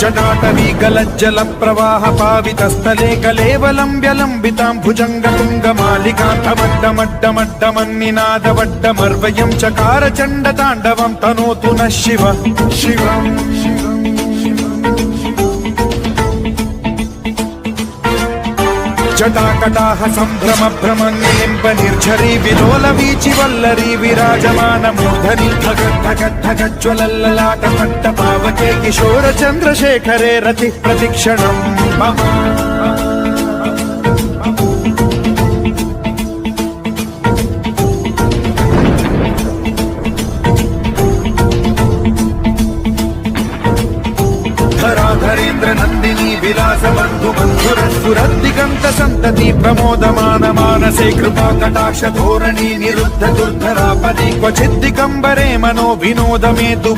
जटाटवीगलज्जल प्रवाह पावितस्थले कलेवलम्ब्यलम्बितां भुजङ्गतुङ्गमालिकान्तमड्डमड्डमड्डमन्निनादवड्डमर्वयं चकार चण्डताण्डवं तनोतु नः शिव शिवम् जटाकटाह सम्भ्रम भ्रमन्निलिम्ब निर्झरी विलोल वीचि वल्लरी विराजमान मूर्धनि धगद्धगद्धगज्ज्वलल्ललाट पट्ट पावके किशोर चन्द्रशेखरे रतिः प्रतिक्षणम् मम धराधरेन्द्र नन्दिनी विलास बन्धु बन्धुरस्फुरद्दिगन्त सन्तति प्रमोदमान मानसे कृपा कटाक्ष धोरणी निरुद्ध दुर्धरापदि क्वचिद्दिगम्बरे मनो विनोदमेतु